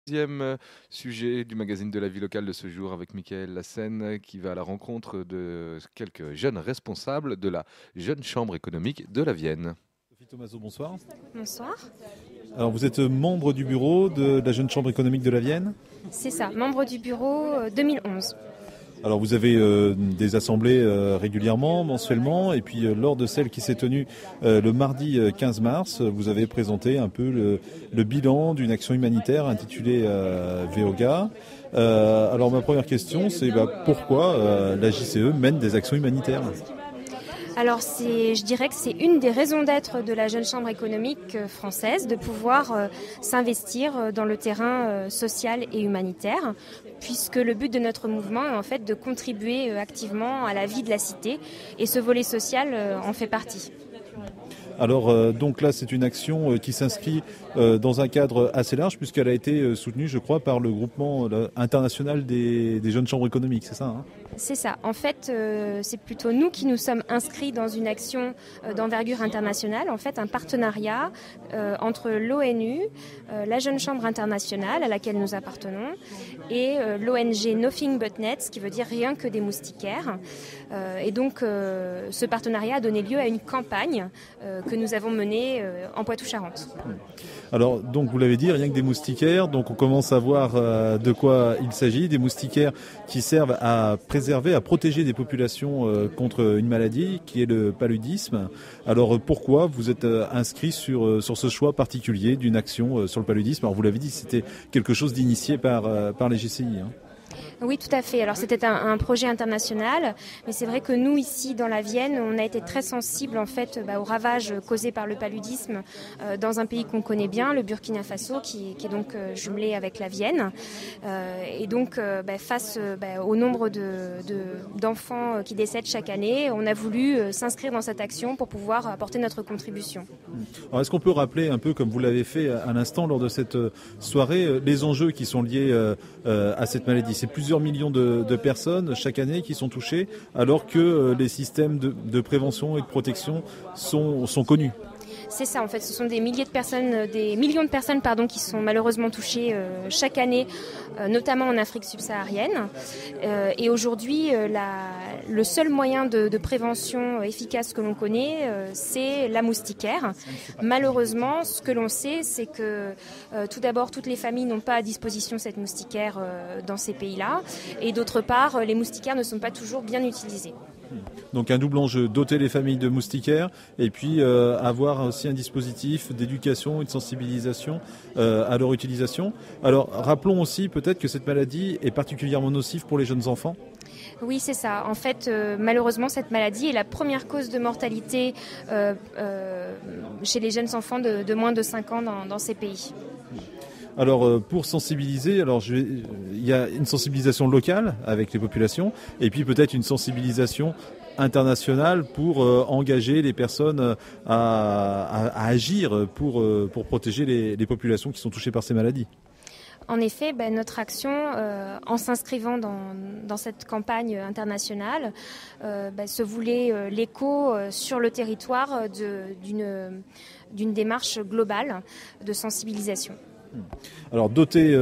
Deuxième sujet du magazine de la vie locale de ce jour avec Michael Lassène qui va à la rencontre de quelques jeunes responsables de la Jeune Chambre économique de la Vienne. Sophie Thomazeau, bonsoir. Bonsoir. Alors vous êtes membre du bureau de la Jeune Chambre économique de la Vienne. C'est ça, membre du bureau 2011. Alors vous avez des assemblées régulièrement, mensuellement, et puis lors de celle qui s'est tenue le mardi 15 mars, vous avez présenté un peu le bilan d'une action humanitaire intitulée VOGA. Alors ma première question, c'est pourquoi la JCE mène des actions humanitaires ? Alors je dirais que c'est une des raisons d'être de la Jeune Chambre économique française, de pouvoir s'investir dans le terrain social et humanitaire, puisque le but de notre mouvement est en fait de contribuer activement à la vie de la cité, et ce volet social en fait partie. Alors donc là c'est une action qui s'inscrit dans un cadre assez large puisqu'elle a été soutenue je crois par le groupement international des jeunes chambres économiques, c'est ça hein ? C'est ça. En fait, c'est plutôt nous qui nous sommes inscrits dans une action d'envergure internationale, en fait un partenariat entre l'ONU, la Jeune Chambre internationale à laquelle nous appartenons, et l'ONG Nothing But Nets, ce qui veut dire rien que des moustiquaires. Et donc ce partenariat a donné lieu à une campagne que nous avons menée en Poitou-Charentes. Alors donc vous l'avez dit, rien que des moustiquaires, donc on commence à voir de quoi il s'agit, des moustiquaires qui servent à préserver, à protéger des populations contre une maladie qui est le paludisme. Alors pourquoi vous êtes inscrit sur ce choix particulier d'une action sur le paludisme ? Alors vous l'avez dit, c'était quelque chose d'initié par les GCI. Hein. Oui, tout à fait. Alors c'était un projet international, mais c'est vrai que nous ici dans la Vienne, on a été très sensibles en fait aux ravages causés par le paludisme dans un pays qu'on connaît bien, le Burkina Faso, qui est donc jumelé avec la Vienne. Et donc face au nombre d'enfants qui décèdent chaque année, on a voulu s'inscrire dans cette action pour pouvoir apporter notre contribution. Alors est-ce qu'on peut rappeler un peu, comme vous l'avez fait à l'instant lors de cette soirée, les enjeux qui sont liés à cette maladie ? C'est plusieurs millions de personnes chaque année qui sont touchées, alors que les systèmes de prévention et de protection sont connus. C'est ça, en fait, ce sont des millions de personnes qui sont malheureusement touchées chaque année, notamment en Afrique subsaharienne. Et aujourd'hui, le seul moyen de prévention efficace que l'on connaît, c'est la moustiquaire. Malheureusement, ce que l'on sait, c'est que tout d'abord, toutes les familles n'ont pas à disposition cette moustiquaire dans ces pays-là. Et d'autre part, les moustiquaires ne sont pas toujours bien utilisées. Donc un double enjeu, doter les familles de moustiquaires et puis avoir aussi un dispositif d'éducation et de sensibilisation à leur utilisation. Alors rappelons aussi peut-être que cette maladie est particulièrement nocive pour les jeunes enfants. Oui, c'est ça. En fait, malheureusement, cette maladie est la première cause de mortalité chez les jeunes enfants de moins de 5 ans dans ces pays. Alors pour sensibiliser, il y a une sensibilisation locale avec les populations et puis peut-être une sensibilisation internationale pour engager les personnes à agir pour protéger les populations qui sont touchées par ces maladies. En effet, notre action, en s'inscrivant dans cette campagne internationale, se voulait l'écho sur le territoire d'une démarche globale de sensibilisation. Alors doter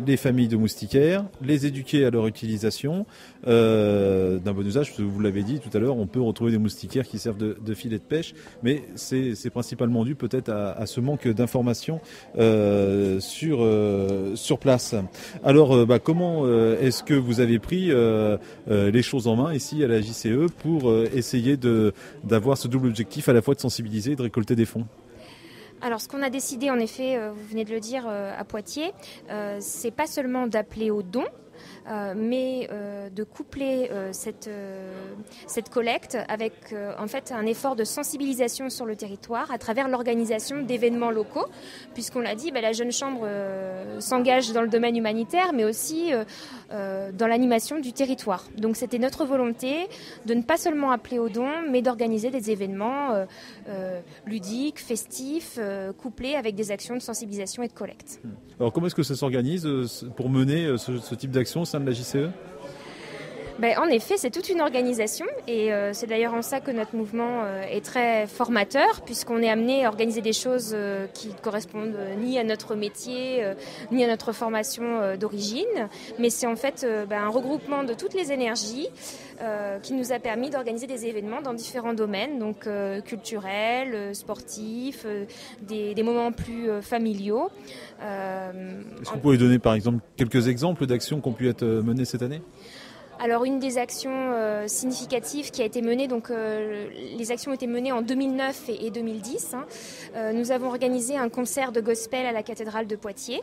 les familles de moustiquaires, les éduquer à leur utilisation d'un bon usage, parce que vous l'avez dit tout à l'heure, on peut retrouver des moustiquaires qui servent de filet de pêche, mais c'est principalement dû peut-être à ce manque d'informations sur place. Alors comment est-ce que vous avez pris les choses en main ici à la JCE pour essayer d'avoir ce double objectif à la fois de sensibiliser et de récolter des fonds ? Alors, ce qu'on a décidé, en effet, vous venez de le dire, à Poitiers, c'est pas seulement d'appeler aux dons, mais de coupler cette collecte avec en fait un effort de sensibilisation sur le territoire à travers l'organisation d'événements locaux, puisqu'on l'a dit, la Jeune Chambre s'engage dans le domaine humanitaire, mais aussi dans l'animation du territoire. Donc c'était notre volonté de ne pas seulement appeler aux dons, mais d'organiser des événements ludiques, festifs, couplés avec des actions de sensibilisation et de collecte. Alors comment est-ce que ça s'organise pour mener ce type d'action au sein de la JCE ? En effet, c'est toute une organisation et c'est d'ailleurs en ça que notre mouvement est très formateur puisqu'on est amené à organiser des choses qui ne correspondent ni à notre métier, ni à notre formation d'origine, mais c'est en fait un regroupement de toutes les énergies qui nous a permis d'organiser des événements dans différents domaines, donc culturels, sportifs, des moments plus familiaux. Est-ce que vous pouvez donner par exemple quelques exemples d'actions qui ont pu être menées cette année ? Alors une des actions significatives qui a été menée, donc les actions ont été menées en 2009 et 2010. Nous avons organisé un concert de gospel à la cathédrale de Poitiers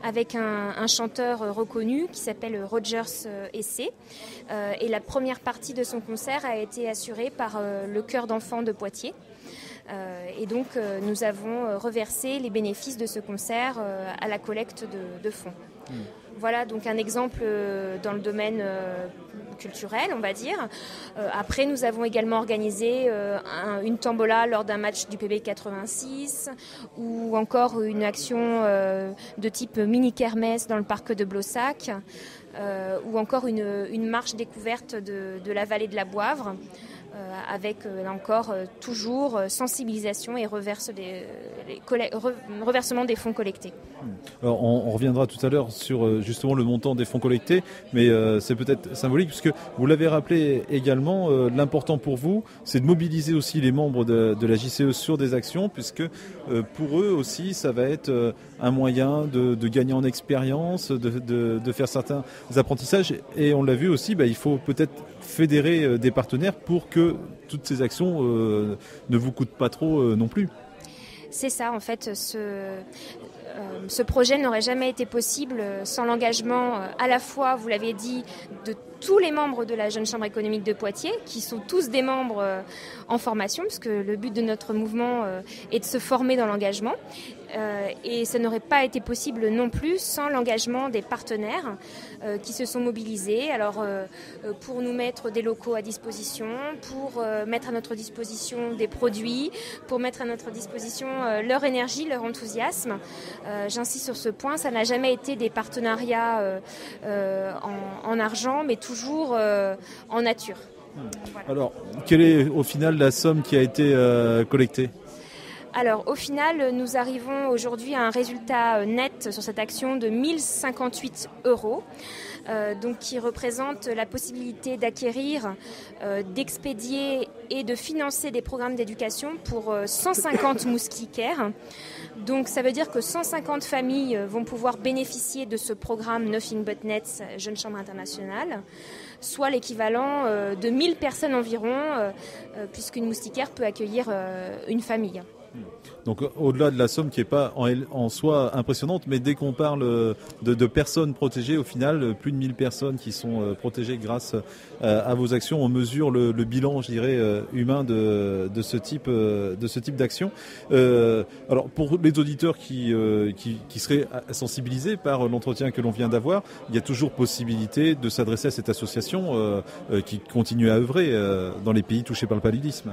avec un chanteur reconnu qui s'appelle Rogers Essay. Et la première partie de son concert a été assurée par le chœur d'enfants de Poitiers. Et donc nous avons reversé les bénéfices de ce concert à la collecte de fonds. Voilà donc un exemple dans le domaine culturel, on va dire. Après, nous avons également organisé une tombola lors d'un match du PB 86 ou encore une action de type mini-kermesse dans le parc de Blossac ou encore une marche découverte de la vallée de la Boivre. Avec là encore toujours sensibilisation et reversement des fonds collectés. Alors on reviendra tout à l'heure sur justement le montant des fonds collectés, mais c'est peut-être symbolique puisque vous l'avez rappelé également, l'important pour vous c'est de mobiliser aussi les membres de la JCE sur des actions puisque pour eux aussi ça va être un moyen de gagner en expérience, de faire certains apprentissages et on l'a vu aussi, il faut peut-être fédérer des partenaires pour que toutes ces actions ne vous coûtent pas trop non plus. C'est ça, en fait, ce projet n'aurait jamais été possible sans l'engagement à la fois, vous l'avez dit, de tous les membres de la Jeune Chambre économique de Poitiers, qui sont tous des membres en formation, parce que le but de notre mouvement est de se former dans l'engagement. Et ça n'aurait pas été possible non plus sans l'engagement des partenaires qui se sont mobilisés pour nous mettre des locaux à disposition, pour mettre à notre disposition des produits, pour mettre à notre disposition leur énergie, leur enthousiasme. J'insiste sur ce point, ça n'a jamais été des partenariats en argent, mais toujours en nature. Voilà. Alors, quelle est au final la somme qui a été collectée ? Alors, au final, nous arrivons aujourd'hui à un résultat net sur cette action de 1058 €, donc qui représente la possibilité d'acquérir, d'expédier et de financer des programmes d'éducation pour 150 moustiquaires. Donc, ça veut dire que 150 familles vont pouvoir bénéficier de ce programme Nothing But Nets Jeune Chambre Internationale, soit l'équivalent de 1000 personnes environ, puisqu'une moustiquaire peut accueillir une famille. Donc au-delà de la somme qui n'est pas en soi impressionnante, mais dès qu'on parle de personnes protégées, au final, plus de 1000 personnes qui sont protégées grâce à vos actions, on mesure le bilan, je dirais, humain de ce type d'action. Alors pour les auditeurs qui seraient sensibilisés par l'entretien que l'on vient d'avoir, il y a toujours possibilité de s'adresser à cette association qui continue à œuvrer dans les pays touchés par le paludisme.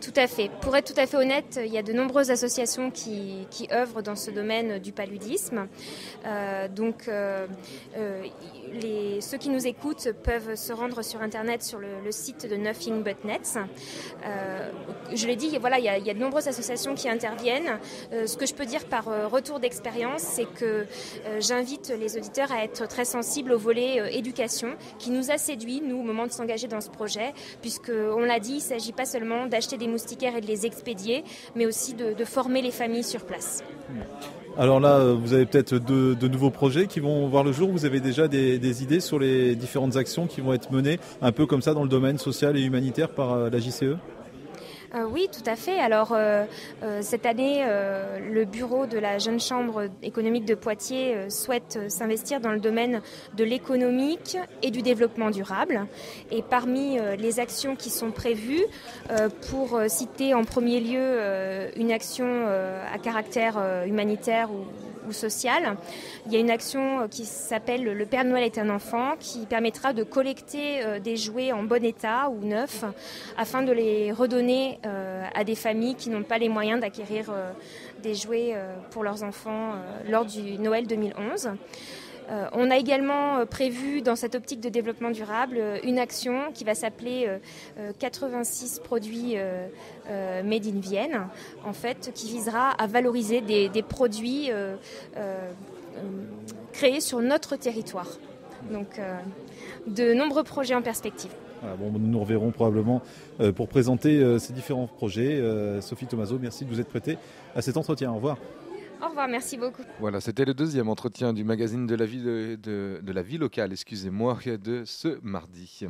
Tout à fait. Pour être tout à fait honnête, il y a de nombreuses associations qui œuvrent dans ce domaine du paludisme. Ceux qui nous écoutent peuvent se rendre sur Internet sur le site de Nothing But Nets. Je l'ai dit, voilà, il y a de nombreuses associations qui interviennent. Ce que je peux dire par retour d'expérience, c'est que j'invite les auditeurs à être très sensibles au volet éducation qui nous a séduits, nous, au moment de s'engager dans ce projet, puisqu'on l'a dit, il ne s'agit pas seulement d'acheter des moustiquaires et de les expédier, mais aussi de former les familles sur place. Alors là, vous avez peut-être de nouveaux projets qui vont voir le jour. Vous avez déjà des idées sur les différentes actions qui vont être menées, un peu comme ça dans le domaine social et humanitaire par la JCE ? Oui, tout à fait. Alors, cette année, le bureau de la Jeune Chambre économique de Poitiers souhaite s'investir dans le domaine de l'économique et du développement durable. Et parmi les actions qui sont prévues, pour citer en premier lieu une action à caractère humanitaire ou social, il y a une action qui s'appelle « Le Père Noël est un enfant » qui permettra de collecter des jouets en bon état ou neufs afin de les redonner à des familles qui n'ont pas les moyens d'acquérir des jouets pour leurs enfants lors du Noël 2011. On a également prévu dans cette optique de développement durable une action qui va s'appeler 86 produits Made in Vienne, en fait, qui visera à valoriser des produits créés sur notre territoire. Donc de nombreux projets en perspective. Voilà, bon, nous nous reverrons probablement pour présenter ces différents projets. Sophie Thomazeau, merci de vous être prêtée à cet entretien. Au revoir. Au revoir, merci beaucoup. Voilà, c'était le deuxième entretien du magazine de la vie, de la vie locale, excusez-moi, de ce mardi.